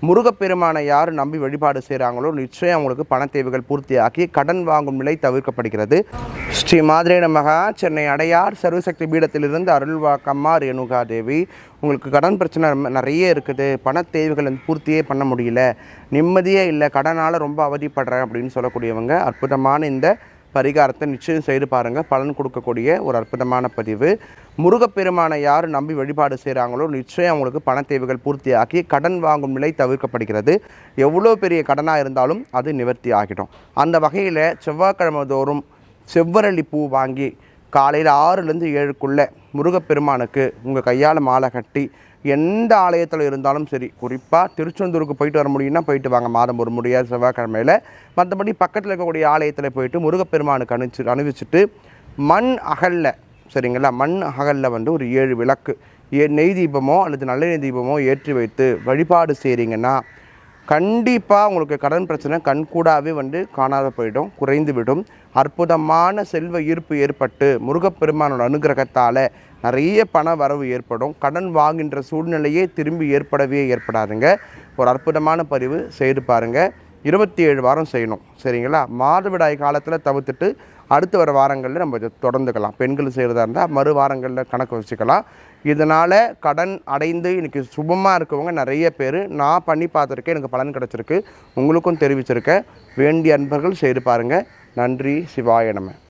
முருகப்பெருமானை யார் நம்பி வழிபாடு செய்கிறாங்களோ நிச்சயம் அவங்களுக்கு பண தேவைகள் பூர்த்தியாக்கி கடன் வாங்கும் நிலை தவிர்க்கப்படுகிறது. ஸ்ரீ மாதிரே நமகா. சென்னை அடையார் சர்வசக்தி பீடத்திலிருந்து அருள்வாக்கம்மா ரேணுகா தேவி. உங்களுக்கு கடன் பிரச்சனை நிறைய இருக்குது, பண தேவைகள் வந்து பூர்த்தியே பண்ண முடியல, நிம்மதியே இல்லை, கடனால் ரொம்ப அவதிப்படுறேன் அப்படின்னு சொல்லக்கூடியவங்க அற்புதமான இந்த பரிகாரத்தை நிச்சயம் செய்து பாருங்கள். பலன் கொடுக்கக்கூடிய ஒரு அற்புதமான பதிவு. முருகப்பெருமானை யார் நம்பி வழிபாடு செய்கிறாங்களோ நிச்சயம் அவங்களுக்கு பண தேவைகள் பூர்த்தியாக்கி கடன் வாங்கும் நிலை தவிர்க்கப்படுகிறது. எவ்வளோ பெரிய கடனாக இருந்தாலும் அது நிவர்த்தி ஆகிடும். அந்த வகையில் செவ்வாய்க்கிழமை தோறும் செவ்வரளி பூ வாங்கி காலையில் 6லேருந்து 7க்குள்ளே முருகப்பெருமானுக்கு உங்கள் கையால் மாலை கட்டி எந்த ஆலயத்தில் இருந்தாலும் சரி, குறிப்பாக திருச்செந்தூருக்கு போயிட்டு வர முடியும்னா போயிட்டு வாங்க, மாதம் ஒரு முறையாக செவ்வாய்க்கிழமையில். மற்றபடி பக்கத்தில் இருக்கக்கூடிய ஆலயத்தில் போயிட்டு முருகப்பெருமானுக்கு அணிவிச்சுட்டு மண் அகலில், சரிங்களா, மண் அகலில் வந்து ஒரு 7 விளக்கு நெய் தீபமோ அல்லது நல்லெண்ணெய் தீபமோ ஏற்றி வைத்து வழிபாடு செய்கிறீங்கன்னா கண்டிப்பாக உங்களுக்கு கடன் பிரச்சனை கண்கூடாவே வந்து காணாத போயிடும், குறைந்து விடும். அற்புதமான செல்வ ஈர்ப்பு ஏற்பட்டு முருகப்பெருமானோட அனுகிரகத்தால் நிறைய பண வரவு ஏற்படும். கடன் வாங்கின்ற சூழ்நிலையே திரும்பி ஏற்படாதுங்க. ஒரு அற்புதமான பதிவு செய்து பாருங்கள். 27 வாரம் செய்யணும், சரிங்களா. மாதவிடாய் காலத்தில் தவிர்த்துட்டு அடுத்து வர வாரங்களில் நம்ம தொடர்ந்துக்கலாம். பெண்கள் செய்கிறதா இருந்தால் மறு வாரங்களில் கணக்கு வச்சுக்கலாம். இதனால் கடன் அடைந்து இன்றைக்கி சுபமாக இருக்கவங்க நிறைய பேர் நான் பண்ணி பார்த்துருக்கேன், எனக்கு பலன் கிடச்சிருக்கு, உங்களுக்கும் தெரிவிச்சிருக்கேன். வேண்டிய அன்பர்கள் செய்து பாருங்கள். நன்றி. சிவாய நம.